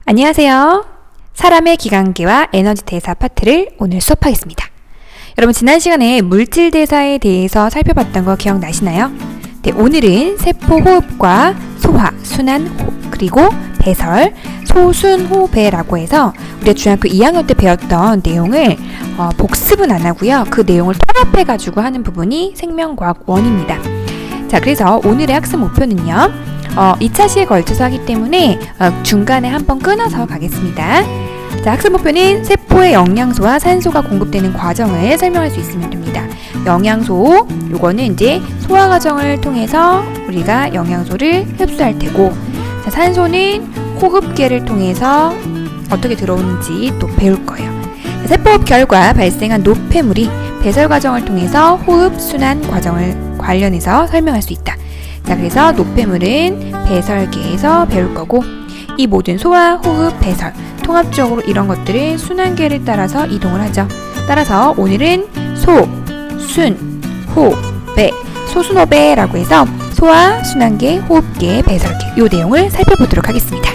안녕하세요. 사람의 기관계와 에너지 대사 파트를 오늘 수업하겠습니다. 여러분 지난 시간에 물질 대사에 대해서 살펴봤던 거 기억나시나요? 네, 오늘은 세포 호흡과 소화, 순환, 호흡, 그리고 배설, 소순호배라고 해서 우리가 중학교 2학년 때 배웠던 내용을 복습은 안 하고요. 그 내용을 통합해가지고 하는 부분이 생명과학 1입니다. 자, 그래서 오늘의 학습 목표는요. 2차 시에 걸쳐서 하기 때문에 중간에 한번 끊어서 가겠습니다. 자, 학습 목표는 세포의 영양소와 산소가 공급되는 과정을 설명할 수 있으면 됩니다. 영양소, 요거는 이제 소화 과정을 통해서 우리가 영양소를 흡수할 테고, 자, 산소는 호흡기를 통해서 어떻게 들어오는지 또 배울 거예요. 자, 세포흡 결과 발생한 노폐물이 배설 과정을 통해서 호흡, 순환 과정을 관련해서 설명할 수 있다. 자, 그래서 노폐물은 배설계에서 배울 거고, 이 모든 소화, 호흡, 배설, 통합적으로 이런 것들은 순환계를 따라서 이동을 하죠. 따라서 오늘은 소, 순, 호, 배, 소순호배라고 해서 소화, 순환계, 호흡계, 배설계 이 내용을 살펴보도록 하겠습니다.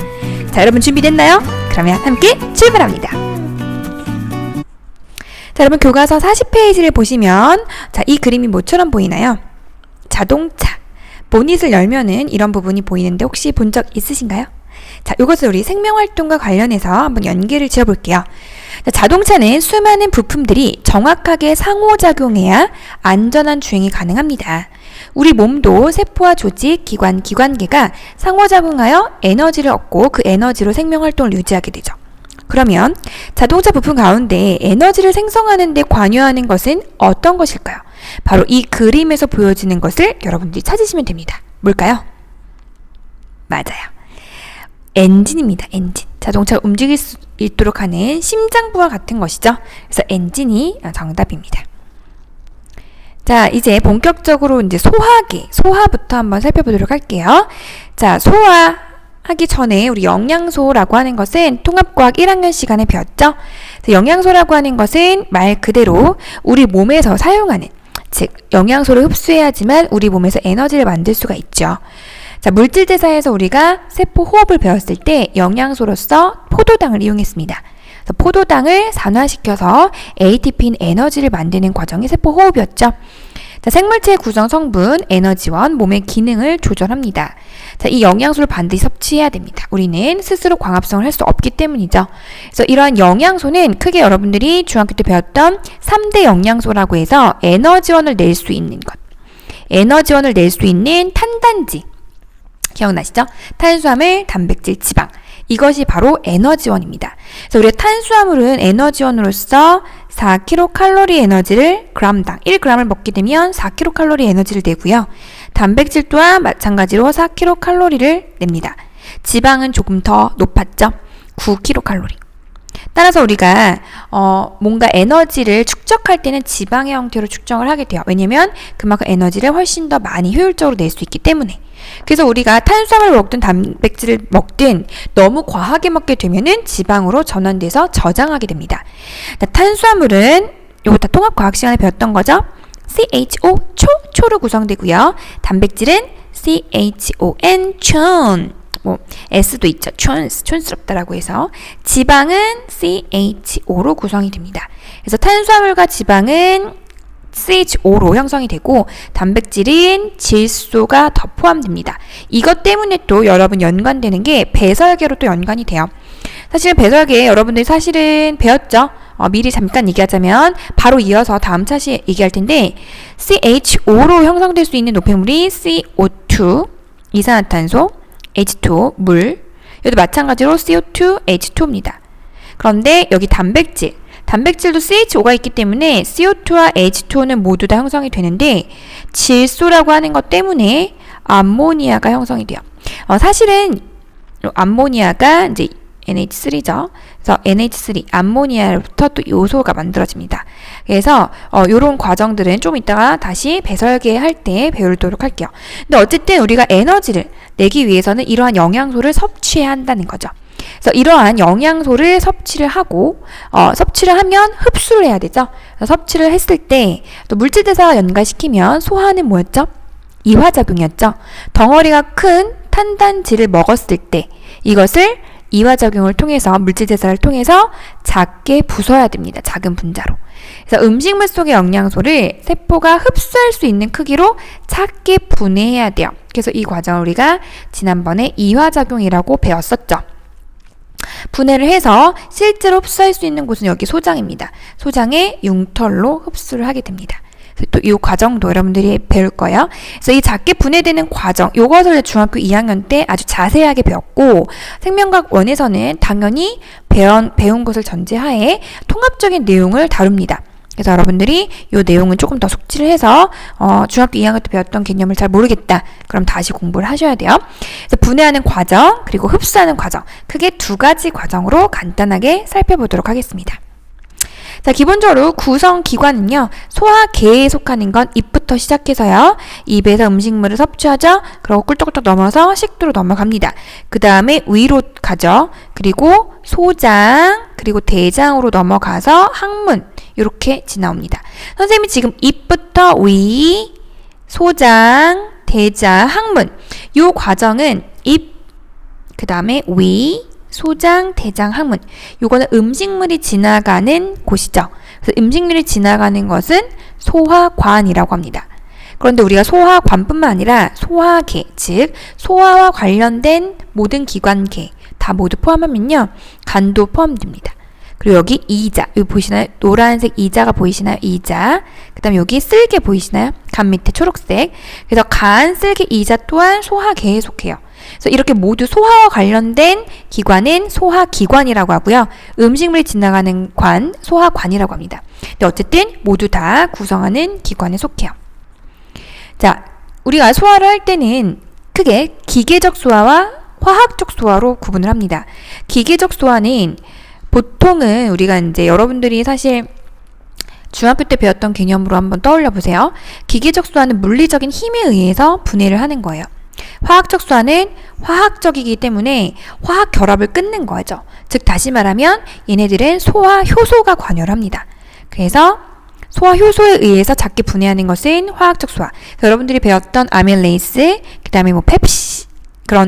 자, 여러분 준비됐나요? 그러면 함께 출발합니다. 자, 여러분 교과서 40페이지를 보시면 자, 이 그림이 뭐처럼 보이나요? 자동차. 보닛을 열면은 이런 부분이 보이는데 혹시 본 적 있으신가요? 자, 이것을 우리 생명활동과 관련해서 한번 연계를 지어볼게요. 자, 자동차는 수많은 부품들이 정확하게 상호작용해야 안전한 주행이 가능합니다. 우리 몸도 세포와 조직, 기관, 기관계가 상호작용하여 에너지를 얻고 그 에너지로 생명활동을 유지하게 되죠. 그러면 자동차 부품 가운데 에너지를 생성하는 데 관여하는 것은 어떤 것일까요? 바로 이 그림에서 보여지는 것을 여러분들이 찾으시면 됩니다. 뭘까요? 맞아요. 엔진입니다. 엔진. 자동차가 움직일 수 있도록 하는 심장부와 같은 것이죠. 그래서 엔진이 정답입니다. 자, 이제 본격적으로 이제 소화부터 한번 살펴보도록 할게요. 자, 소화하기 전에 우리 영양소라고 하는 것은 통합과학 1학년 시간에 배웠죠? 영양소라고 하는 것은 말 그대로 우리 몸에서 사용하는, 즉 영양소를 흡수해야지만 우리 몸에서 에너지를 만들 수가 있죠. 자, 물질 대사에서 우리가 세포 호흡을 배웠을 때 영양소로서 포도당을 이용했습니다. 그래서 포도당을 산화시켜서 ATP인 에너지를 만드는 과정이 세포 호흡이었죠. 자, 생물체의 구성 성분, 에너지원, 몸의 기능을 조절합니다. 자, 이 영양소를 반드시 섭취해야 됩니다. 우리는 스스로 광합성을 할 수 없기 때문이죠. 그래서 이러한 영양소는 크게 여러분들이 중학교 때 배웠던 3대 영양소라고 해서 에너지원을 낼 수 있는 것. 에너지원을 낼 수 있는 탄단지. 기억나시죠? 탄수화물, 단백질, 지방. 이것이 바로 에너지원입니다. 그래서 우리가 탄수화물은 에너지원으로서 4kcal 에너지를 g당 1g을 먹게 되면 4kcal 에너지를 내고요. 단백질 또한 마찬가지로 4kcal를 냅니다. 지방은 조금 더 높았죠. 9kcal. 따라서 우리가 뭔가 에너지를 축적할 때는 지방의 형태로 축적을 하게 돼요. 왜냐면 그만큼 에너지를 훨씬 더 많이 효율적으로 낼 수 있기 때문에. 그래서 우리가 탄수화물을 먹든 단백질을 먹든 너무 과하게 먹게 되면은 지방으로 전환돼서 저장하게 됩니다. 탄수화물은 요거 다 통합과학 시간에 배웠던 거죠. CHO, 초로 구성되고요. 단백질은 CHON, 촌. S도 있죠. 촌스럽다라고 해서. 지방은 CHO로 구성이 됩니다. 그래서 탄수화물과 지방은 CHO로 형성이 되고 단백질은 질소가 더 포함됩니다. 이것 때문에 또 여러분 연관되는 게 배설계로 또 연관이 돼요. 사실 배설계 여러분들이 사실은 배웠죠. 미리 잠깐 얘기하자면 바로 이어서 다음 차시 얘기할 텐데 CHO로 형성될 수 있는 노폐물이 CO2, 이산화탄소, H2O, 물. 여기도 마찬가지로 CO2, H2O입니다. 그런데 여기 단백질도 CHO가 있기 때문에 CO2와 H2O는 모두 다 형성이 되는데 질소라고 하는 것 때문에 암모니아가 형성이 돼요. 사실은 암모니아가 이제 NH3죠. 그래서 NH3, 암모니아로부터 또 요소가 만들어집니다. 그래서 이런 과정들은 좀 이따가 다시 배설계 할 때 배우도록 할게요. 근데 어쨌든 우리가 에너지를 내기 위해서는 이러한 영양소를 섭취해야 한다는 거죠. 그래서 이러한 영양소를 섭취를 하고 섭취를 하면 흡수를 해야 되죠. 섭취를 했을 때 또 물질대사와 연관시키면 소화는 뭐였죠? 이화작용이었죠. 덩어리가 큰 탄단지를 먹었을 때 이것을 이화작용을 통해서 물질 대사를 통해서 작게 부숴야 됩니다. 작은 분자로. 그래서 음식물 속의 영양소를 세포가 흡수할 수 있는 크기로 작게 분해해야 돼요. 그래서 이 과정을 우리가 지난번에 이화작용이라고 배웠었죠. 분해를 해서 실제로 흡수할 수 있는 곳은 여기 소장입니다. 소장의 융털로 흡수를 하게 됩니다. 또 이 과정도 여러분들이 배울 거예요. 그래서 이 작게 분해되는 과정, 요것을 중학교 2학년 때 아주 자세하게 배웠고, 생명과학 1에서는 당연히 배운 것을 전제하에 통합적인 내용을 다룹니다. 그래서 여러분들이 이 내용은 조금 더 숙지를 해서 중학교 2학년 때 배웠던 개념을 잘 모르겠다. 그럼 다시 공부를 하셔야 돼요. 그래서 분해하는 과정, 그리고 흡수하는 과정, 크게 두 가지 과정으로 간단하게 살펴보도록 하겠습니다. 자, 기본적으로 구성기관은요, 소화계에 속하는 건 입부터 시작해서요, 입에서 음식물을 섭취하죠. 그리고 꿀떡꿀떡 넘어서 식도로 넘어갑니다. 그 다음에 위로 가죠. 그리고 소장, 그리고 대장으로 넘어가서 항문, 이렇게 지나옵니다. 선생님이 지금 입부터 위, 소장, 대장, 항문, 이 과정은 입, 그 다음에 위, 소장, 대장, 항문. 요거는 음식물이 지나가는 곳이죠. 그래서 음식물이 지나가는 것은 소화관이라고 합니다. 그런데 우리가 소화관뿐만 아니라 소화계, 즉 소화와 관련된 모든 기관계 다 모두 포함하면요, 간도 포함됩니다. 그리고 여기 이자, 여기 보이시나요? 노란색 이자가 보이시나요? 이자. 그 다음에 여기 쓸개 보이시나요? 간 밑에 초록색. 그래서 간, 쓸개, 이자 또한 소화계에 속해요. 그래서 이렇게 모두 소화와 관련된 기관은 소화기관이라고 하고요. 음식물이 지나가는 관, 소화관이라고 합니다. 근데 어쨌든 모두 다 구성하는 기관에 속해요. 자, 우리가 소화를 할 때는 크게 기계적 소화와 화학적 소화로 구분을 합니다. 기계적 소화는 보통은 우리가 이제 여러분들이 사실 중학교 때 배웠던 개념으로 한번 떠올려 보세요. 기계적 소화는 물리적인 힘에 의해서 분해를 하는 거예요. 화학적 소화는 화학적이기 때문에 화학 결합을 끊는 거죠. 즉 다시 말하면 얘네들은 소화 효소가 관여를 합니다. 그래서 소화 효소에 의해서 작게 분해하는 것은 화학적 소화. 여러분들이 배웠던 아밀레이스, 그 다음에 뭐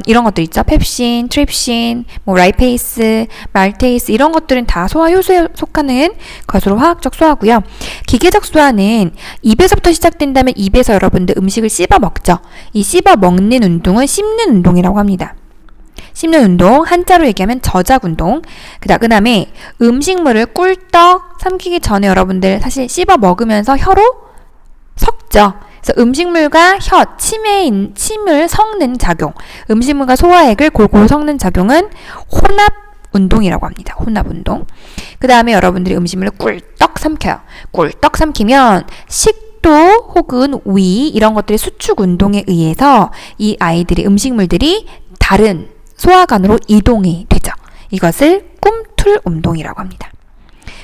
이런 것들 있죠. 펩신, 트립신, 뭐 라이페이스, 말테이스 이런 것들은 다 소화 효소에 속하는 것으로 화학적 소화고요. 기계적 소화는 입에서부터 시작된다면 입에서 여러분들 음식을 씹어 먹죠. 이 씹어 먹는 운동은 씹는 운동이라고 합니다. 씹는 운동, 한자로 얘기하면 저작 운동. 그 다음에 음식물을 꿀떡 삼키기 전에 여러분들 사실 씹어 먹으면서 혀로 섞죠. 그래서 음식물과 혀, 침을 섞는 작용, 음식물과 소화액을 골고루 섞는 작용은 혼합 운동이라고 합니다. 혼합 운동. 그 다음에 여러분들이 음식물을 꿀떡 삼켜요. 꿀떡 삼키면 식도 혹은 위 이런 것들의 수축 운동에 의해서 이 아이들의 음식물들이 다른 소화관으로 이동이 되죠. 이것을 꿈틀 운동이라고 합니다.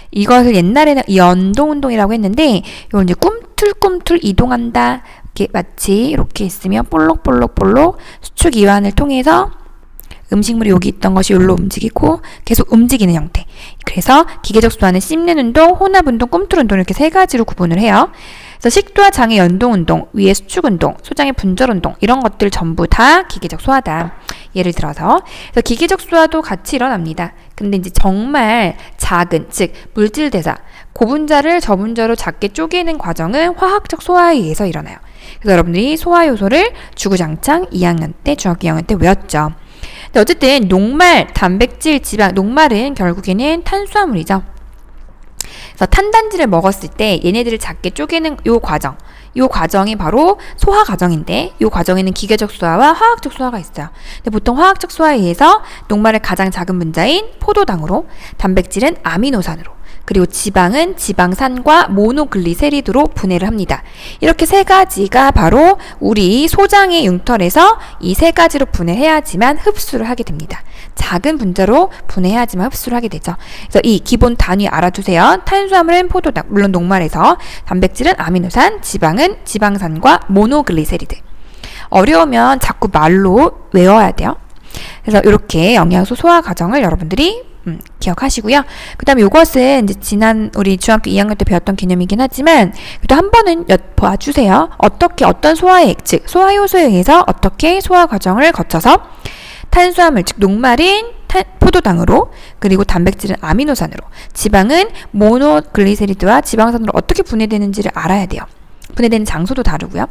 이것을 옛날에는 연동 운동이라고 했는데 이걸 이제 꿈틀꿈틀 이동한다. 이렇게 마치 이렇게 있으면 볼록볼록볼록 수축 이완을 통해서 음식물이 여기 있던 것이 여기로 움직이고 계속 움직이는 형태. 그래서 기계적 소화는 씹는 운동, 혼합 운동, 꿈틀 운동 이렇게 세 가지로 구분을 해요. 그래서 식도와 장의 연동 운동, 위의 수축 운동, 소장의 분절 운동 이런 것들 전부 다 기계적 소화다. 예를 들어서 그래서 기계적 소화도 같이 일어납니다. 근데 이제 정말 작은, 즉 물질 대사, 고분자를 저분자로 작게 쪼개는 과정은 화학적 소화에 의해서 일어나요. 그래서 여러분들이 소화 요소를 주구장창 2학년 때, 중학교 2학년 때 외웠죠. 근데 어쨌든 녹말, 단백질, 지방, 녹말은 결국에는 탄수화물이죠. 그래서 탄단지를 먹었을 때 얘네들을 작게 쪼개는 요 과정이 바로 소화 과정인데 이 과정에는 기계적 소화와 화학적 소화가 있어요. 근데 보통 화학적 소화에 의해서 녹말을 가장 작은 분자인 포도당으로, 단백질은 아미노산으로, 그리고 지방은 지방산과 모노글리세리드로 분해를 합니다. 이렇게 세 가지가 바로 우리 소장의 융털에서 이 세 가지로 분해해야지만 흡수를 하게 됩니다. 작은 분자로 분해해야지만 흡수를 하게 되죠. 그래서 이 기본 단위 알아두세요. 탄수화물은 포도당, 물론 녹말에서, 단백질은 아미노산, 지방은 지방산과 모노글리세리드. 어려우면 자꾸 말로 외워야 돼요. 그래서 이렇게 영양소 소화 과정을 여러분들이 기억하시고요. 그 다음에 이것은 이제 지난 우리 중학교 2학년 때 배웠던 개념이긴 하지만 그래도 한 번은 봐주세요. 어떤 소화액, 즉 소화 효소에 의해서 어떻게 소화 과정을 거쳐서 탄수화물 즉 녹말은 포도당으로, 그리고 단백질은 아미노산으로, 지방은 모노글리세리드와 지방산으로 어떻게 분해되는지를 알아야 돼요. 분해되는 장소도 다르고요.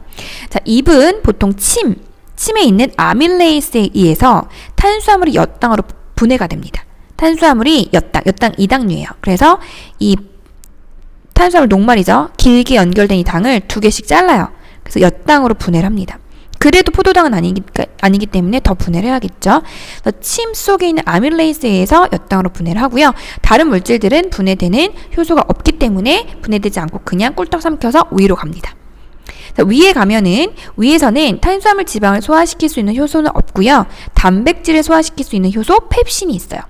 자, 잎은 보통 침에 있는 아밀레이스에 의해서 탄수화물이 엿당으로 분해가 됩니다. 탄수화물이 엿당 2당류예요. 그래서 이 탄수화물 녹말이죠. 길게 연결된 이 당을 2개씩 잘라요. 그래서 엿당으로 분해를 합니다. 그래도 포도당은 아니기 때문에 더 분해를 해야겠죠. 그래서 침 속에 있는 아밀레이스에 의해서 엿당으로 분해를 하고요. 다른 물질들은 분해되는 효소가 없기 때문에 분해되지 않고 그냥 꿀떡 삼켜서 위로 갑니다. 위에 가면은 위에서는 탄수화물 지방을 소화시킬 수 있는 효소는 없고요. 단백질을 소화시킬 수 있는 효소 펩신이 있어요.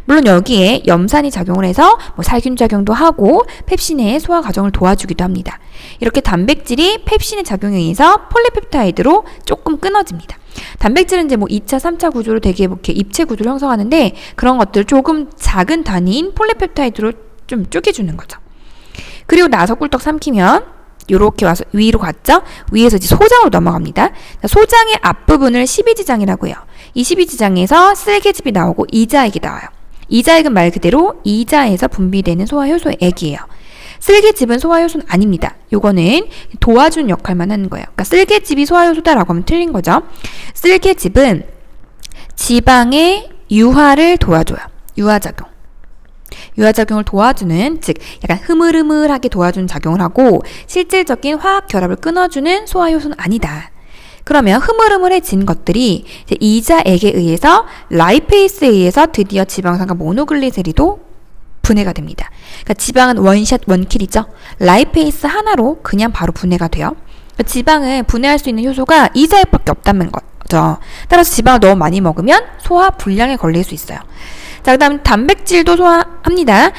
물론 여기에 염산이 작용을 해서 살균 작용도 하고 펩신의 소화 과정을 도와주기도 합니다. 이렇게 단백질이 펩신의 작용에 의해서 폴리펩타이드로 조금 끊어집니다. 단백질은 이제 2차, 3차 구조로 되게 이렇게 입체 구조를 형성하는데 그런 것들을 조금 작은 단위인 폴리펩타이드로 좀 쪼개주는 거죠. 그리고 나서 꿀떡 삼키면 요렇게 와서 위로 갔죠? 위에서 이제 소장으로 넘어갑니다. 소장의 앞부분을 12지장이라고 해요. 이 12지장에서 쓸개즙이 나오고 이자액이 나와요. 이자액은 말 그대로 이자에서 분비되는 소화효소의 액이에요. 쓸개즙은 소화효소는 아닙니다. 요거는 도와주는 역할만 하는 거예요. 그러니까 쓸개즙이 소화효소다라고 하면 틀린 거죠. 쓸개즙은 지방의 유화를 도와줘요. 유화작용을 도와주는, 즉 약간 흐물흐물하게 도와주는 작용을 하고 실질적인 화학 결합을 끊어주는 소화효소는 아니다. 그러면 흐물흐물해진 것들이 이제 이자액에 의해서 라이페이스에 의해서 드디어 지방산과 모노글리세리도 분해가 됩니다. 그러니까 지방은 원샷 원킬이죠. 라이페이스 하나로 그냥 바로 분해가 돼요. 그러니까 지방을 분해할 수 있는 효소가 이자액밖에 없다는 거죠. 따라서 지방을 너무 많이 먹으면 소화 불량에 걸릴 수 있어요. 자, 그 다음에 단백질도 소화합니다.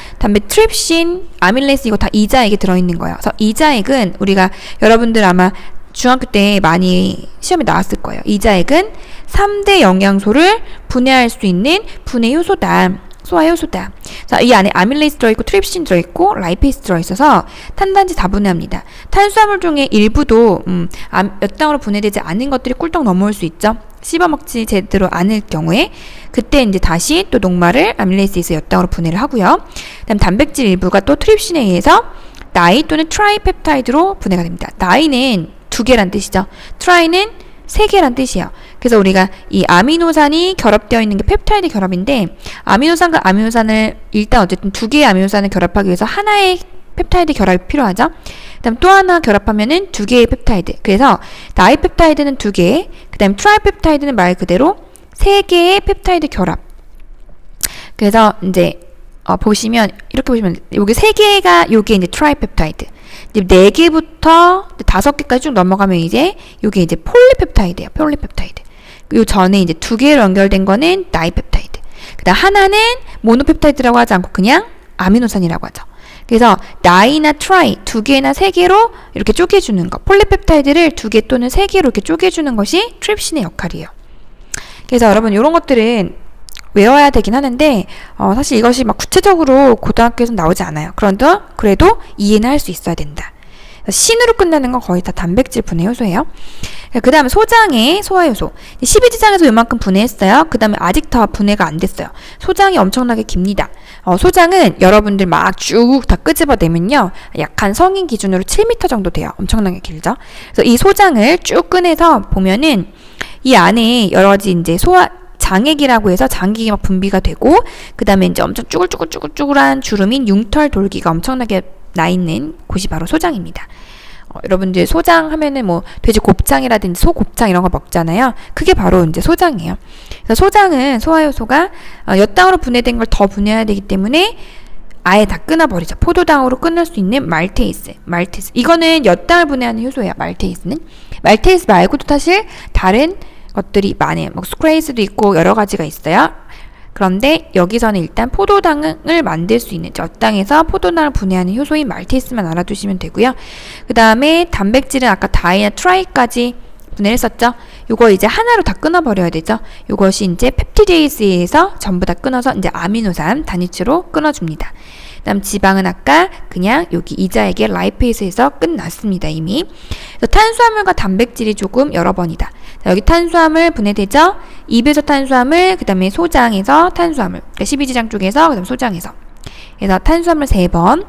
트립신, 아밀레이스 이거 다 이자액에 들어있는 거예요. 그래서 이자액은 우리가 여러분들 아마 중학교 때 많이 시험에 나왔을 거예요. 이자액은 3대 영양소를 분해할 수 있는 분해 효소다. 소화효소다. 자, 이 안에 아밀레이스 들어있고 트립신 들어있고 라이페이스 들어있어서 탄단지 다 분해합니다. 탄수화물 중에 일부도 엿당으로 분해되지 않은 것들이 꿀떡 넘어올 수 있죠. 씹어먹지 제대로 않을 경우에 그때 이제 다시 또 녹말을 아밀레이스에서 엿당으로 분해를 하고요. 그다음 단백질 일부가 또 트립신에 의해서 나이 또는 트라이펩타이드로 분해가 됩니다. 나이는 2개란 뜻이죠. 트라이는 3개란 뜻이에요. 그래서 우리가 이 아미노산이 결합되어 있는 게 펩타이드 결합인데 아미노산과 아미노산을 일단 어쨌든 2개의 아미노산을 결합하기 위해서 하나의 펩타이드 결합이 필요하죠. 그다음 또 하나 결합하면은 2개의 펩타이드. 그래서 다이펩타이드는 2개, 그다음 트라이펩타이드는 말 그대로 3개의 펩타이드 결합. 그래서 이제 보시면 이렇게 보시면 여기 3개가 요게 이제 트라이펩타이드. 이제 4개부터 5개까지 쭉 넘어가면 이제 요게 이제 폴리펩타이드예요. 폴리펩타이드. 요 전에 이제 2개로 연결된 거는 다이펩타이드. 그다음 하나는 모노펩타이드라고 하지 않고 그냥 아미노산이라고 하죠. 그래서 나이나 트라이 2개나 3개로 이렇게 쪼개주는 거, 폴리펩타이드를 2개 또는 3개로 이렇게 쪼개주는 것이 트립신의 역할이에요. 그래서 여러분 이런 것들은 외워야 되긴 하는데 사실 이것이 막 구체적으로 고등학교에서 나오지 않아요. 그래도 이해는 할 수 있어야 된다. 신으로 끝나는 건 거의 다 단백질 분해 효소예요. 그 다음에 소장의 소화효소. 12지장에서 요만큼 분해했어요. 그 다음에 아직 더 분해가 안 됐어요. 소장이 엄청나게 깁니다. 소장은 여러분들 막 쭉 다 끄집어내면요. 약 한 성인 기준으로 7m 정도 돼요. 엄청나게 길죠. 그래서 이 소장을 쭉 꺼내서 보면은 이 안에 여러 가지 이제 장액이라고 해서 장기가 막 분비가 되고 그 다음에 이제 엄청 쭈글쭈글한 주름인 융털 돌기가 엄청나게 나 있는 곳이 바로 소장입니다. 여러분들 소장 하면은 돼지 곱창이라든지 소 곱창 이런 거 먹잖아요. 그게 바로 이제 소장이에요. 그래서 소장은 소화효소가 엿당으로 분해된 걸 더 분해해야 되기 때문에 아예 다 끊어버리죠. 포도당으로 끊을 수 있는 말테이스. 이거는 엿당을 분해하는 효소예요. 말테이스 말고도 사실 다른 것들이 많아요. 스크레이스도 있고 여러 가지가 있어요. 그런데 여기서는 일단 포도당을 만들 수 있는 엿당에서 포도당을 분해하는 효소인 말테이스만 알아두시면 되고요. 그 다음에 단백질은 아까 다이나 트라이까지 분해를 했었죠. 요거 이제 하나로 다 끊어버려야 되죠. 요것이 이제 펩티데이스에서 전부 다 끊어서 이제 아미노산 단위치로 끊어줍니다. 그 다음 지방은 아까 그냥 여기 이자에게 라이페이스에서 끝났습니다. 이미. 그래서 탄수화물과 단백질이 조금 여러 번이다. 자, 여기 탄수화물 분해되죠? 입에서 탄수화물, 그 다음에 소장에서 탄수화물. 그러니까 12지장 쪽에서, 그 다음에 소장에서. 그래서 탄수화물 3번,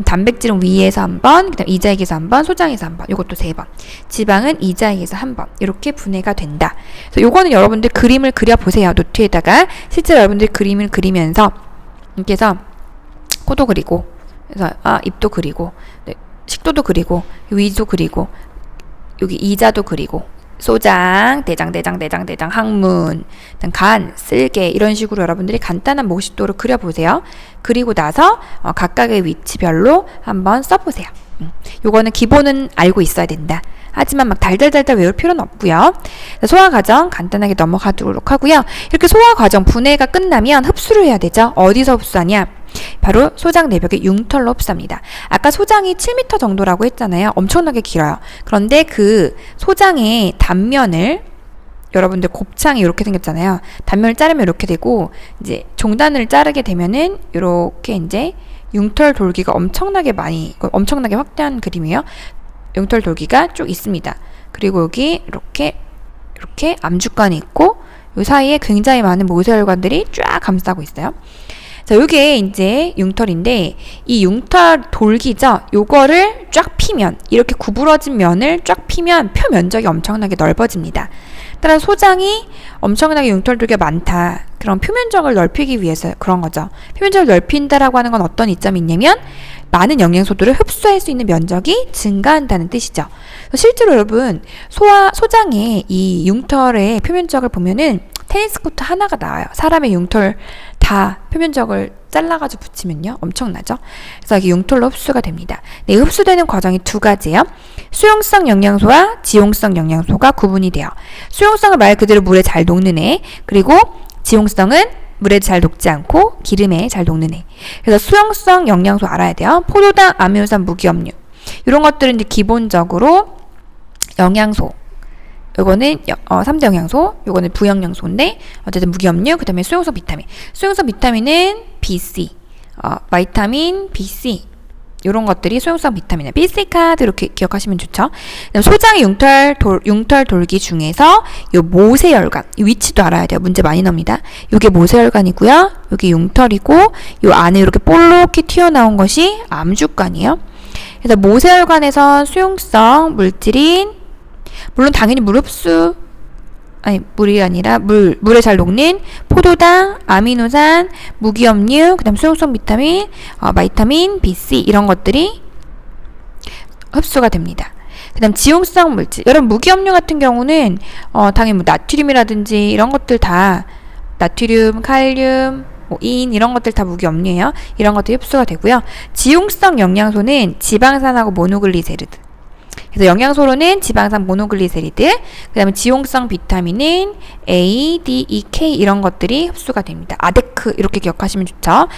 단백질은 위에서 1번, 그 다음 이자액에서 1번, 소장에서 1번, 요것도 3번. 지방은 이자액에서 1번. 이렇게 분해가 된다. 그래서 요거는 여러분들 그림을 그려보세요. 노트에다가. 실제로 여러분들 그림을 그리면서 이렇게 해서 코도 그리고, 그래서 입도 그리고, 네, 식도도 그리고, 위도 그리고, 여기 이자도 그리고, 소장, 대장, 항문, 간, 쓸개 이런 식으로 여러분들이 간단한 모식도를 그려보세요. 그리고 나서 각각의 위치별로 한번 써보세요. 요거는 기본은 알고 있어야 된다. 하지만 막 달달달달 외울 필요는 없고요. 소화 과정 간단하게 넘어가도록 하고요. 이렇게 소화 과정 분해가 끝나면 흡수를 해야 되죠. 어디서 흡수하냐? 바로 소장 내벽의 융털로 흡수합니다. 아까 소장이 7m 정도라고 했잖아요. 엄청나게 길어요. 그런데 그 소장의 단면을 여러분들 곱창이 이렇게 생겼잖아요. 단면을 자르면 이렇게 되고 이제 종단을 자르게 되면은 이렇게 이제 융털 돌기가 엄청나게 확대한 그림이에요. 융털 돌기가 쭉 있습니다. 그리고 여기 이렇게 암주관이 있고 이 사이에 굉장히 많은 모세혈관들이 쫙 감싸고 있어요. 자, 요게 이제 융털인데 이 융털 돌기죠. 요거를 쫙 피면 이렇게 구부러진 면을 쫙 피면 표 면적이 엄청나게 넓어집니다. 따라서 소장이 엄청나게 융털 돌기가 많다. 그런 표면적을 넓히기 위해서 그런 거죠. 표면적을 넓힌다라고 하는 건 어떤 이점이 있냐면 많은 영양소들을 흡수할 수 있는 면적이 증가한다는 뜻이죠. 실제로 여러분 소장의 이 융털의 표면적을 보면은 테니스 코트 하나가 나와요. 사람의 융털 다 표면적을 잘라가지고 붙이면요. 엄청나죠? 그래서 이게 융털로 흡수가 됩니다. 네, 흡수되는 과정이 두 가지예요. 수용성 영양소와 지용성 영양소가 구분이 돼요. 수용성은 말 그대로 물에 잘 녹는 애, 그리고 지용성은 물에 잘 녹지 않고 기름에 잘 녹는 애. 그래서 수용성 영양소 알아야 돼요. 포도당, 아미노산, 무기염류. 이런 것들은 이제 기본적으로 영양소. 요거는 3대 영양소, 요거는 부영양소인데 어쨌든 무기염류, 그 다음에 수용성 비타민. 수용성 비타민은 BC, 바이타민 BC 요런 것들이 수용성 비타민이에요. BC 카드 이렇게 기억하시면 좋죠. 소장의 융털 돌기 중에서 요 모세혈관, 이 위치도 알아야 돼요. 문제 많이 나옵니다. 요게 모세혈관이고요. 요게 융털이고 요 안에 이렇게 볼록히 튀어나온 것이 암주관이에요. 그래서 모세혈관에선 수용성 물질인 물론 당연히 물이 아니라 물에 잘 녹는 포도당, 아미노산, 무기염류, 그 다음 수용성 비타민, 바이타민, BC 이런 것들이 흡수가 됩니다. 그 다음 지용성 물질. 여러분 무기염류 같은 경우는 당연히 뭐 나트륨이라든지 이런 것들 다 나트륨, 칼륨, 인 이런 것들 다 무기염류예요. 이런 것들이 흡수가 되고요. 지용성 영양소는 지방산하고 모노글리세리드. 그래서 영양소로는 지방산 모노글리세리드, 그 다음에 지용성 비타민은 A, D, E, K 이런 것들이 흡수가 됩니다. 아데크 이렇게 기억하시면 좋죠.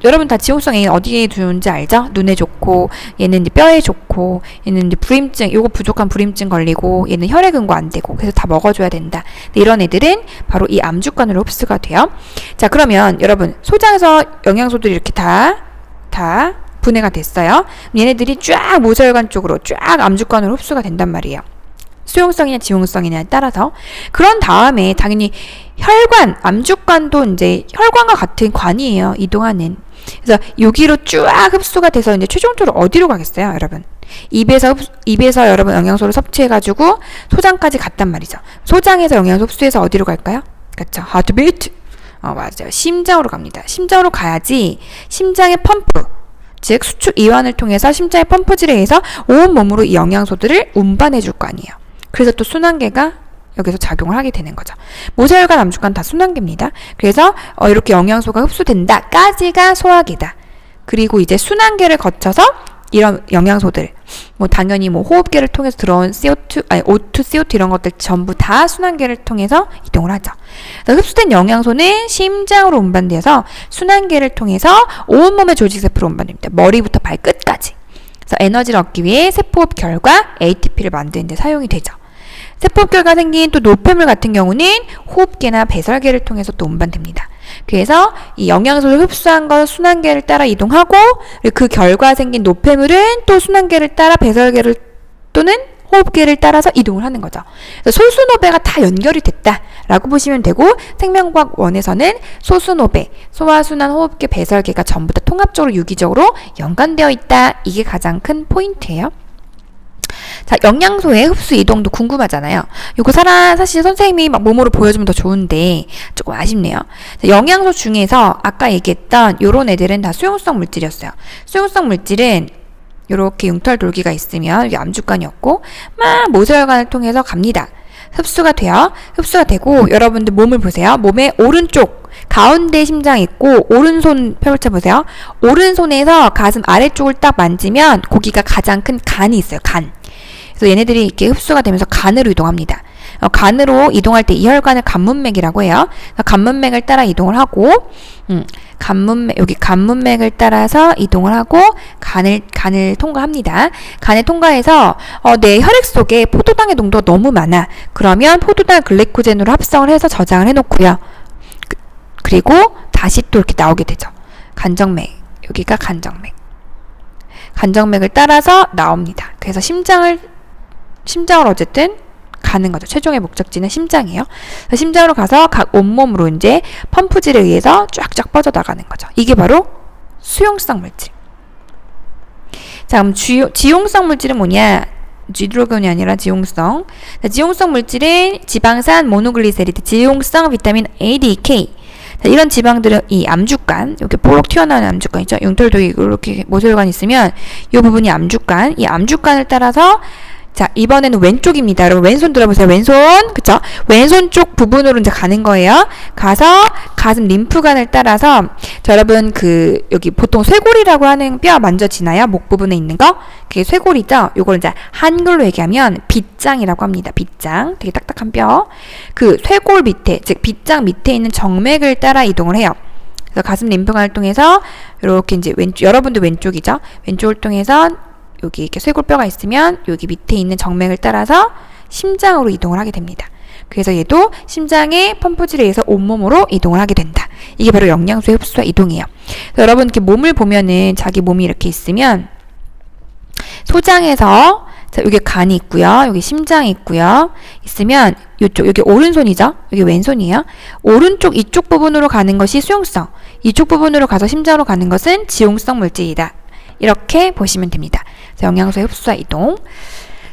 여러분 다 지용성 A 어디에 좋은지 알죠? 눈에 좋고 얘는 이제 뼈에 좋고 얘는 이제 불임증, 요거 부족한 불임증 걸리고 얘는 혈액응고 안 되고 그래서 다 먹어줘야 된다. 이런 애들은 바로 이 암주관으로 흡수가 돼요. 자, 그러면 여러분 소장에서 영양소들이 이렇게 다 분해가 됐어요. 얘네들이 쫙 모세혈관 쪽으로 쫙 암주관으로 흡수가 된단 말이에요. 수용성이냐 지용성이냐에 따라서. 그런 다음에 당연히 혈관, 암주관도 이제 혈관과 같은 관이에요. 이동하는. 그래서 여기로 쫙 흡수가 돼서 이제 최종적으로 어디로 가겠어요, 여러분? 입에서 여러분 영양소를 섭취해가지고 소장까지 갔단 말이죠. 소장에서 영양소 흡수해서 어디로 갈까요? 그렇죠. 하트비트. 맞아요. 심장으로 갑니다. 심장으로 가야지 심장의 펌프. 즉 수축 이완을 통해서 심장의 펌프질에 의해서 온 몸으로 이 영양소들을 운반해 줄 거 아니에요. 그래서 또 순환계가 여기서 작용을 하게 되는 거죠. 모세혈관, 암주관 다 순환계입니다. 그래서 이렇게 영양소가 흡수된다까지가 소화계다. 그리고 이제 순환계를 거쳐서 이런 영양소들, 뭐 당연히 뭐 호흡계를 통해서 들어온 CO2, O2, CO2 이런 것들 전부 다 순환계를 통해서 이동을 하죠. 그래서 흡수된 영양소는 심장으로 운반돼서 순환계를 통해서 온몸의 조직세포로 운반됩니다. 머리부터 발끝까지. 그래서 에너지를 얻기 위해 세포흡 결과 ATP를 만드는 데 사용이 되죠. 세포흡 결과 생긴 또 노폐물 같은 경우는 호흡계나 배설계를 통해서 또 운반됩니다. 그래서 이 영양소를 흡수한 걸 순환계를 따라 이동하고 그 결과 생긴 노폐물은 또 순환계를 따라 배설계를 또는 호흡기를 따라서 이동을 하는 거죠. 그래서 소수노배가 다 연결이 됐다라고 보시면 되고, 생명과학 원에서는 소수노배, 소화순환 호흡기 배설계가 전부 다 통합적으로 유기적으로 연관되어 있다. 이게 가장 큰 포인트예요. 자, 영양소의 흡수 이동도 궁금하잖아요. 요거 사실 선생님이 막 몸으로 보여주면 더 좋은데 조금 아쉽네요. 자, 영양소 중에서 아까 얘기했던 요런 애들은 다 수용성 물질이었어요. 수용성 물질은 요렇게 융털돌기가 있으면 여기 암주관이었고 막 모세혈관을 통해서 갑니다. 흡수가 돼요. 흡수가 되고 여러분들 몸을 보세요. 몸의 오른쪽 가운데 심장이 있고 오른손 펼쳐보세요. 오른손에서 가슴 아래쪽을 딱 만지면 거기가 가장 큰 간이 있어요. 간. 그래서 얘네들이 이렇게 흡수가 되면서 간으로 이동합니다. 간으로 이동할 때 이 혈관을 간문맥이라고 해요. 간문맥을 따라 이동을 하고, 여기 간문맥을 따라서 이동을 하고 간을 통과합니다. 간을 통과해서 내 혈액 속에 포도당의 농도가 너무 많아. 그러면 포도당을 글리코젠으로 합성을 해서 저장을 해놓고요. 그리고 다시 또 이렇게 나오게 되죠. 간정맥, 여기가 간정맥. 간정맥을 따라서 나옵니다. 그래서 심장을 어쨌든 가는 거죠. 최종의 목적지는 심장이에요. 심장으로 가서 각 온몸으로 이제 펌프질에 의해서 쫙쫙 뻗어나가는 거죠. 이게 바로 수용성 물질. 자, 그럼 지용성 물질은 뭐냐? 지드로겐이 아니라 지용성. 자, 지용성 물질은 지방산, 모노글리세리드, 지용성, 비타민 A, D, K. 자, 이런 지방들은 이 암주관, 이렇게 뽀록 튀어나오는 암주관 있죠? 융털도 이렇게 모세혈관이 있으면 이 부분이 암주관, 이 암주관을 따라서 자, 이번에는 왼쪽입니다. 여러분 왼손 들어보세요. 왼손, 그쵸? 왼손 쪽 부분으로 이제 가는 거예요. 가서 가슴 림프관을 따라서 자, 여러분 여기 보통 쇄골이라고 하는 뼈 만져지나요? 목 부분에 있는 거? 그게 쇄골이죠? 요걸 이제 한글로 얘기하면 빗장이라고 합니다. 빗장. 되게 딱딱한 뼈. 그 쇄골 밑에, 즉 빗장 밑에 있는 정맥을 따라 이동을 해요. 그래서 가슴 림프관을 통해서 이렇게 이제 여러분도 왼쪽이죠? 왼쪽을 통해서 여기 이렇게 쇄골뼈가 있으면 여기 밑에 있는 정맥을 따라서 심장으로 이동을 하게 됩니다. 그래서 얘도 심장의 펌프질에 의해서 온몸으로 이동을 하게 된다. 이게 바로 영양소의 흡수와 이동이에요. 여러분 이렇게 몸을 보면은 자기 몸이 이렇게 있으면 소장에서 자, 여기 간이 있고요. 여기 심장이 있고요. 있으면 여기 오른손이죠. 여기 왼손이에요. 오른쪽 이쪽 부분으로 가는 것이 수용성, 이쪽 부분으로 가서 심장으로 가는 것은 지용성 물질이다. 이렇게 보시면 됩니다. 영양소의 흡수와 이동.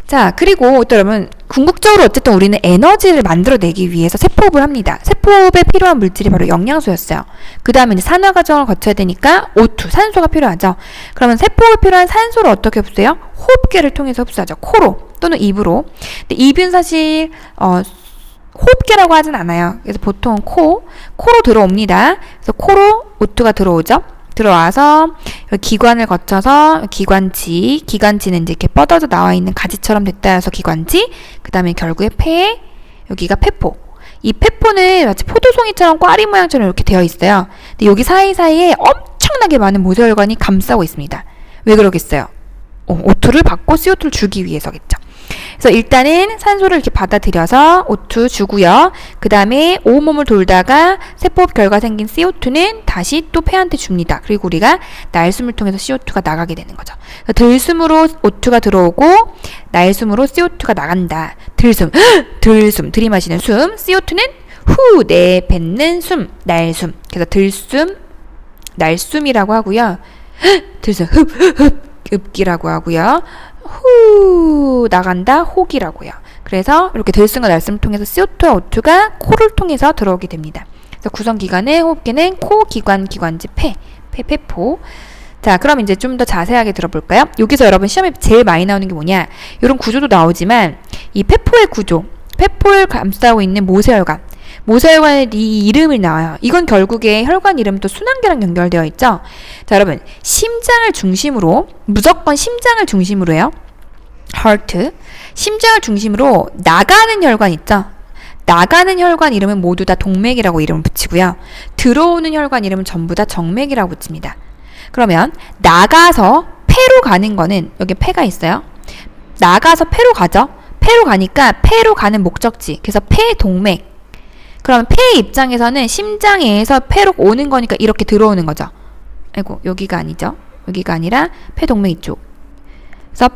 자, 그리고 또 여러분 궁극적으로 어쨌든 우리는 에너지를 만들어내기 위해서 세포업을 합니다. 세포업에 필요한 물질이 바로 영양소였어요. 그 다음에 이제 산화 과정을 거쳐야 되니까 O2, 산소가 필요하죠. 그러면 세포업에 필요한 산소를 어떻게 흡수해요? 호흡기를 통해서 흡수하죠. 코로 또는 입으로. 근데 입은 사실 호흡기라고 하진 않아요. 그래서 보통 코로 들어옵니다. 그래서 코로 O2가 들어오죠. 들어와서 기관을 거쳐서 기관지는 이제 이렇게 뻗어져 나와 있는 가지처럼 됐다 해서 기관지, 그 다음에 결국에 폐, 여기가 폐포. 이 폐포는 마치 포도송이처럼 꽈리 모양처럼 이렇게 되어 있어요. 근데 여기 사이사이에 엄청나게 많은 모세혈관이 감싸고 있습니다. 왜 그러겠어요? O2를 받고 CO2를 주기 위해서겠죠. 그래서 일단은 산소를 이렇게 받아들여서 O2 주고요. 그 다음에 온몸을 돌다가 세포업 결과 생긴 CO2는 다시 또 폐한테 줍니다. 그리고 우리가 날숨을 통해서 CO2가 나가게 되는 거죠. 들숨으로 O2가 들어오고 날숨으로 CO2가 나간다. 들숨, 들이마시는 숨. CO2는 후, 내뱉는 숨, 날숨. 그래서 들숨, 날숨이라고 하고요. 들숨, 흡기라고 하고요. 후 나간다 호기라고요. 그래서 이렇게 들숨과 날숨을 통해서 CO2와 O2가 코를 통해서 들어오게 됩니다. 그래서 구성기관의 호흡기는 코, 기관, 기관지, 폐포. 자, 그럼 이제 좀 더 자세하게 들어볼까요? 여기서 여러분 시험에 제일 많이 나오는 게 뭐냐? 이런 구조도 나오지만 이 폐포의 구조, 폐포를 감싸고 있는 모세혈관의 이 이름이 나와요. 이건 결국에 혈관 이름도 순환계랑 연결되어 있죠. 자, 여러분 심장을 중심으로 무조건 심장을 중심으로 해요. heart. 심장을 중심으로 나가는 혈관 있죠. 나가는 혈관 이름은 모두 다 동맥이라고 이름을 붙이고요. 들어오는 혈관 이름은 전부 다 정맥이라고 붙입니다. 그러면 나가서 폐로 가는 거는 여기 폐가 있어요. 나가서 폐로 가죠. 폐로 가니까 폐로 가는 목적지. 그래서 폐동맥. 그럼 폐의 입장에서는 심장에서 폐로 오는 거니까 이렇게 들어오는 거죠. 아이고, 여기가 아니죠. 여기가 아니라 폐동맥 이쪽. 그래서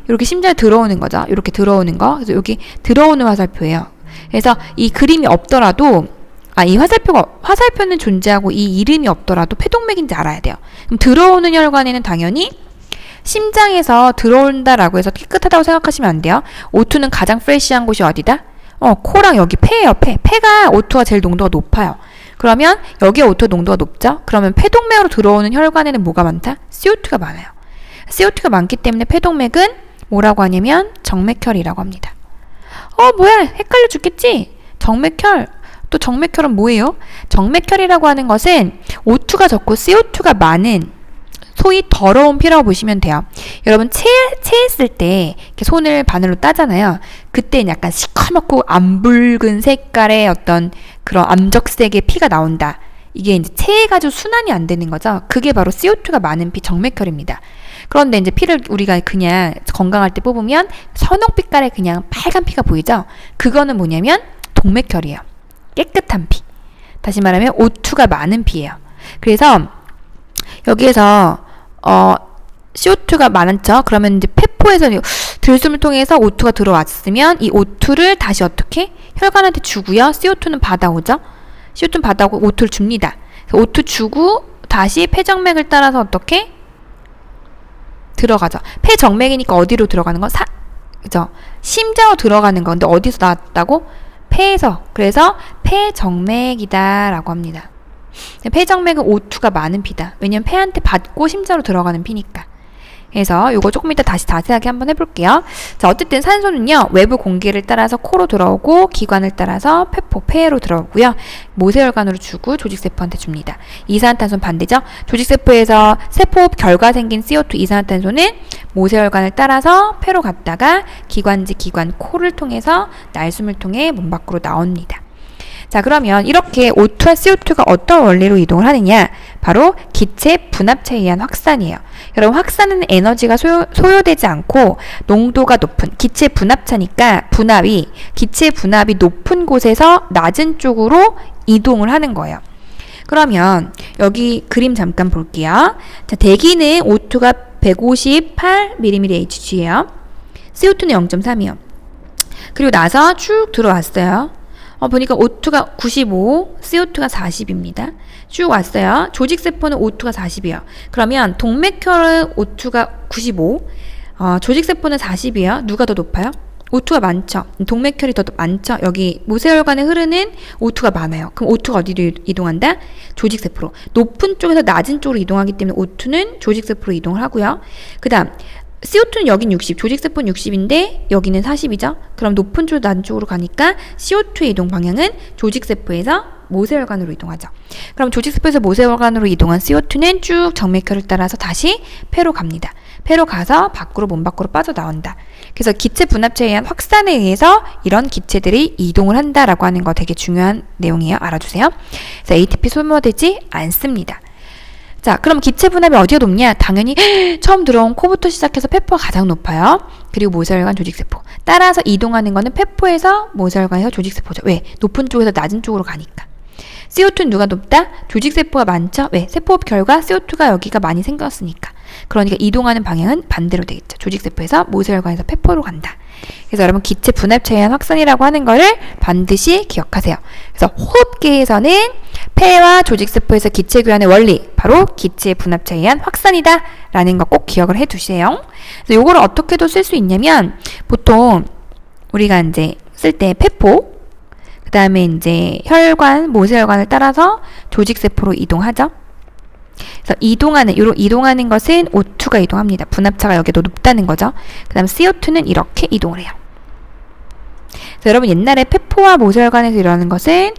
이렇게 심장에 들어오는 거죠. 이렇게 들어오는 거. 그래서 여기 들어오는 화살표예요. 그래서 이 그림이 없더라도 이 화살표는 존재하고 이 이름이 없더라도 폐동맥인지 알아야 돼요. 그럼 들어오는 혈관에는 당연히 심장에서 들어온다라고 해서 깨끗하다고 생각하시면 안 돼요. O2는 가장 프레시한 곳이 어디다? 코랑 여기 폐예요, 폐. 폐가 O2가 제일 농도가 높아요. 그러면 여기에 O2 농도가 높죠? 그러면 폐동맥으로 들어오는 혈관에는 뭐가 많다? CO2가 많아요. CO2가 많기 때문에 폐동맥은 뭐라고 하냐면 정맥혈이라고 합니다. 뭐야, 헷갈려 죽겠지? 정맥혈. 또 정맥혈은 뭐예요? 정맥혈이라고 하는 것은 O2가 적고 CO2가 많은 소위 더러운 피라고 보시면 돼요. 여러분 체했을 때 이렇게 손을 바늘로 따잖아요. 그때 약간 시커멓고 암붉은 색깔의 어떤 그런 암적색의 피가 나온다. 이게 이제 체해가지고 순환이 안 되는 거죠. 그게 바로 CO2가 많은 피 정맥혈입니다. 그런데 이제 피를 우리가 그냥 건강할 때 뽑으면 선홍빛깔의 그냥 빨간 피가 보이죠? 그거는 뭐냐면 동맥혈이에요. 깨끗한 피. 다시 말하면 O2가 많은 피예요. 그래서 여기에서 CO2가 많았죠. 그러면 이제 폐포에서 들숨을 통해서 O2가 들어왔으면 이 O2를 다시 어떻게? 혈관한테 주고요. CO2는 받아오죠. CO2는 받아오고 O2를 줍니다. O2 주고 다시 폐정맥을 따라서 어떻게? 들어가죠. 폐정맥이니까 어디로 들어가는 거? 그죠? 심장으로 들어가는 거. 근데 어디서 나왔다고? 폐에서. 그래서 폐정맥이다 라고 합니다. 폐정맥은 O2가 많은 피다. 왜냐면 폐한테 받고 심장으로 들어가는 피니까. 그래서 이거 조금 이따 다시 자세하게 한번 해볼게요. 자, 어쨌든 산소는요, 외부 공기를 따라서 코로 들어오고 기관을 따라서 폐로 들어오고요. 모세혈관으로 주고 조직세포한테 줍니다. 이산화탄소는 반대죠. 조직세포에서 세포 결과 생긴 CO2 이산화탄소는 모세혈관을 따라서 폐로 갔다가 기관 코를 통해서 날숨을 통해 몸 밖으로 나옵니다. 자, 그러면 이렇게 O2와 CO2가 어떤 원리로 이동을 하느냐? 바로 기체 분합체에 의한 확산이에요. 여러분, 확산은 에너지가 소요되지 않고 농도가 높은 기체 분합차니까 기체 분합이 높은 곳에서 낮은 쪽으로 이동을 하는 거예요. 그러면 여기 그림 잠깐 볼게요. 자, 대기는 O2가 158mmHg예요. CO2는 0.3이요. 그리고 나서 쭉 들어왔어요. 보니까 O2가 95, CO2가 40입니다. 쭉 왔어요. 조직세포는 O2가 40이에요. 그러면 동맥혈은 O2가 95, 조직세포는 40이에요. 누가 더 높아요? O2가 많죠. 동맥혈이 더 많죠. 여기 모세혈관에 흐르는 O2가 많아요. 그럼 O2가 어디로 이동한다? 조직세포로. 높은 쪽에서 낮은 쪽으로 이동하기 때문에 O2는 조직세포로 이동을 하고요. 그 다음 CO2는 여긴 60, 조직세포는 60인데 여기는 40이죠. 그럼 높은 쪽, 낮은 쪽으로 가니까 CO2의 이동 방향은 조직세포에서 모세혈관으로 이동하죠. 그럼 조직세포에서 모세혈관으로 이동한 CO2는 쭉 정맥혈을 따라서 다시 폐로 갑니다. 폐로 가서 몸 밖으로 빠져나온다. 그래서 기체 분합체에 의한 확산에 의해서 이런 기체들이 이동을 한다라고 하는 거 되게 중요한 내용이에요. 알아두세요. 그래서 ATP 소모되지 않습니다. 자, 그럼 기체 분합이 어디가 높냐? 당연히 처음 들어온 코부터 시작해서 폐포가 가장 높아요. 그리고 모세혈관, 조직세포. 따라서 이동하는 거는 폐포에서 모세혈관에서 조직세포죠. 왜? 높은 쪽에서 낮은 쪽으로 가니까. CO2는 누가 높다? 조직세포가 많죠? 왜? 세포 결과 CO2가 여기가 많이 생겼으니까. 그러니까 이동하는 방향은 반대로 되겠죠. 조직세포에서 모세혈관에서 폐포로 간다. 그래서 여러분 기체 분합체에 의한 확산이라고 하는 거를 반드시 기억하세요. 그래서 호흡기에서는 폐와 조직세포에서 기체 교환의 원리, 바로 기체 분합체에 의한 확산이다 라는 거 꼭 기억을 해 두세요. 그래서 요거를 어떻게도 쓸 수 있냐면 보통 우리가 이제 쓸 때 폐포, 그 다음에 이제 혈관, 모세혈관을 따라서 조직세포로 이동하죠. 그래서 이동하는 것은 O2가 이동합니다. 분합차가 여기도 높다는 거죠. 그 다음 CO2는 이렇게 이동을 해요. 그래서 여러분 옛날에 폐포와 모세혈관에서 일어나는 것은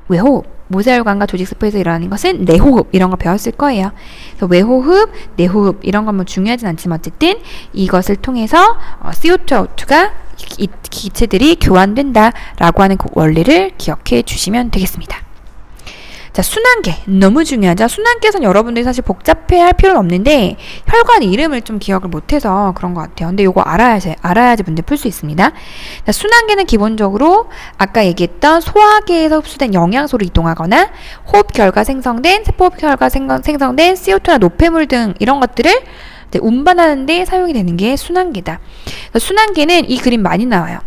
외호흡, 모세혈관과 조직세포에서 일어나는 것은 내호흡 이런 거 배웠을 거예요. 그래서 외호흡, 내호흡 이런 건 뭐 중요하진 않지만 어쨌든 이것을 통해서 CO2와 O2가 이 기체들이 교환된다라고 하는 그 원리를 기억해 주시면 되겠습니다. 자, 순환계 너무 중요하죠. 순환계에서는 여러분들이 사실 복잡해할 필요는 없는데 혈관 이름을 좀 기억을 못해서 그런 것 같아요. 근데 이거 알아야지 문제 풀 수 있습니다. 자, 순환계는 기본적으로 아까 얘기했던 소화계에서 흡수된 영양소로 이동하거나 호흡 결과 생성된 세포호흡 결과 생성된 CO2나 노폐물 등 이런 것들을 네, 운반하는데 사용이 되는 게 순환계다. 순환계는 이 그림 많이 나와요.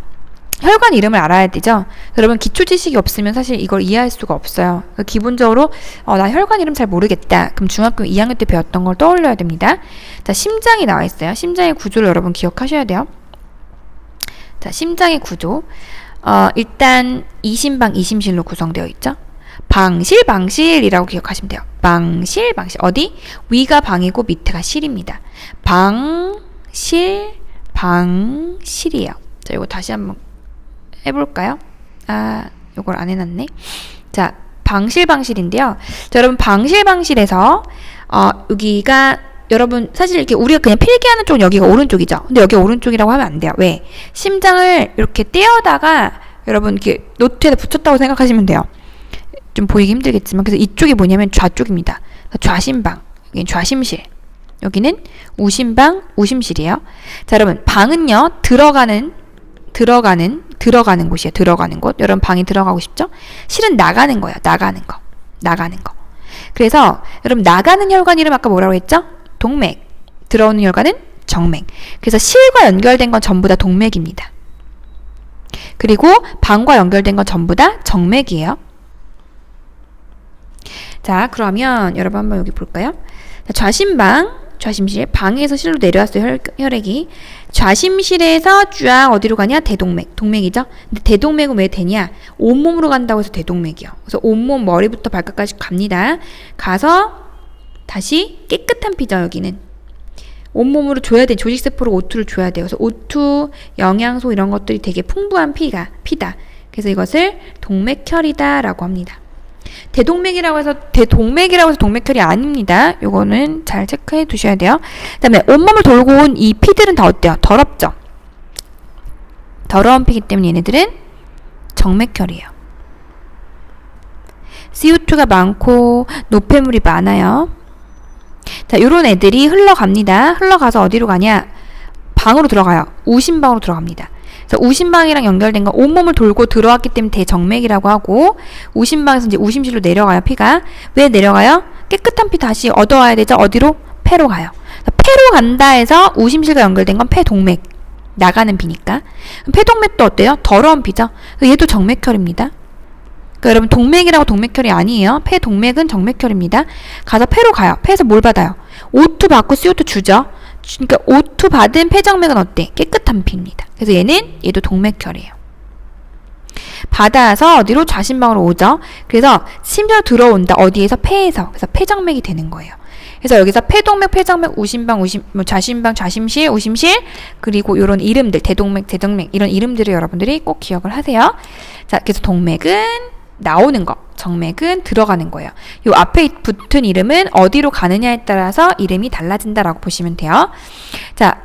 혈관 이름을 알아야 되죠. 여러분 기초 지식이 없으면 사실 이걸 이해할 수가 없어요. 그러니까 기본적으로 나 혈관 이름 잘 모르겠다. 그럼 중학교 2학년 때 배웠던 걸 떠올려야 됩니다. 자, 심장이 나와 있어요. 심장의 구조를 여러분 기억하셔야 돼요. 자, 심장의 구조. 일단 이심방, 이심실로 구성되어 있죠. 방실이라고 기억하시면 돼요. 방실. 어디? 위가 방이고 밑에가 실입니다. 방실이에요. 자, 이거 다시 한번 해볼까요? 요걸 안 해놨네. 자, 방실인데요. 자, 여러분 방실에서 여기가 여러분 사실 이렇게 우리가 그냥 필기하는 쪽은 여기가 오른쪽이죠. 근데 여기 오른쪽이라고 하면 안 돼요. 왜? 심장을 이렇게 떼어다가 여러분 이렇게 노트에다 붙였다고 생각하시면 돼요. 좀 보이기 힘들겠지만 그래서 이쪽이 뭐냐면 좌쪽입니다. 좌심방, 여기는 좌심실, 여기는 우심방, 우심실이에요. 자, 여러분 방은요 들어가는 곳이에요. 들어가는 곳. 여러분 방에 들어가고 싶죠? 실은 나가는 거예요. 나가는 거. 그래서 여러분 나가는 혈관 이름 아까 뭐라고 했죠? 동맥. 들어오는 혈관은 정맥. 그래서 실과 연결된 건 전부 다 동맥입니다. 그리고 방과 연결된 건 전부 다 정맥이에요. 자, 그러면 여러분 한번 여기 볼까요? 좌심실, 방에서 실로 내려왔어요. 혈액이. 좌심실에서 쫙 어디로 가냐? 동맥이죠. 근데 대동맥은 왜 되냐? 온몸으로 간다고 해서 대동맥이요. 그래서 온몸 머리부터 발끝까지 갑니다. 가서 다시 깨끗한 피죠. 여기는 온몸으로 줘야 돼. 조직세포로 O2를 줘야 돼요. 그래서 O2, 영양소 이런 것들이 되게 풍부한 피다. 그래서 이것을 동맥혈이다 라고 합니다. 대동맥이라고 해서 동맥혈이 아닙니다. 요거는 잘 체크해 두셔야 돼요. 그 다음에 온몸을 돌고 온 이 피들은 다 어때요? 더럽죠? 더러운 피기 때문에 얘네들은 정맥혈이에요. CO2가 많고 노폐물이 많아요. 자, 요런 애들이 흘러갑니다. 흘러가서 어디로 가냐? 방으로 들어가요. 우심방으로 들어갑니다. 그래서 우심방이랑 연결된 건 온몸을 돌고 들어왔기 때문에 대정맥이라고 하고, 우심방에서 이제 우심실로 내려가요. 피가. 왜 내려가요? 깨끗한 피 다시 얻어와야 되죠. 어디로? 폐로 가요. 폐로 간다 해서 우심실과 연결된 건 폐동맥. 나가는 피니까. 폐동맥도 어때요? 더러운 피죠. 얘도 정맥혈입니다. 그러니까 여러분 동맥이라고 동맥혈이 아니에요. 폐동맥은 정맥혈입니다. 가서 폐로 가요. 폐에서 뭘 받아요? O2 받고 CO2 주죠. 그러니까 O2 받은 폐정맥은 어때? 깨끗한 피입니다. 그래서 얘도 동맥혈이에요. 받아서 어디로? 좌심방으로 오죠. 그래서 심지어 들어온다. 어디에서? 폐에서. 그래서 폐정맥이 되는 거예요. 그래서 여기서 폐동맥, 폐정맥, 우심방, 좌심방, 좌심실, 우심실, 그리고 이런 이름들, 대동맥, 이런 이름들을 여러분들이 꼭 기억을 하세요. 자, 그래서 동맥은 나오는 거, 정맥은 들어가는 거예요. 요 앞에 붙은 이름은 어디로 가느냐에 따라서 이름이 달라진다라고 보시면 돼요. 자,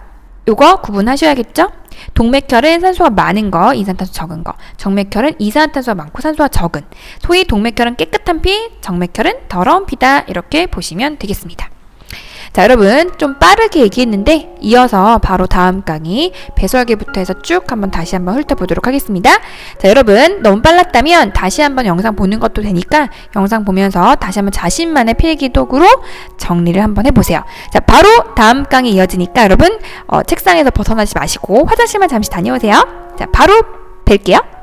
요거 구분하셔야겠죠? 동맥혈은 산소가 많은 거, 이산화탄소 적은 거. 정맥혈은 이산화탄소가 많고 산소가 적은. 소위 동맥혈은 깨끗한 피, 정맥혈은 더러운 피다. 이렇게 보시면 되겠습니다. 자, 여러분 좀 빠르게 얘기했는데 이어서 바로 다음 강의 배설계부터 해서 쭉 다시 한번 훑어보도록 하겠습니다. 자, 여러분 너무 빨랐다면 다시 한번 영상 보는 것도 되니까 영상 보면서 다시 한번 자신만의 필기 도구로 정리를 한번 해보세요. 자, 바로 다음 강의 이어지니까 여러분 책상에서 벗어나지 마시고 화장실만 잠시 다녀오세요. 자, 바로 뵐게요.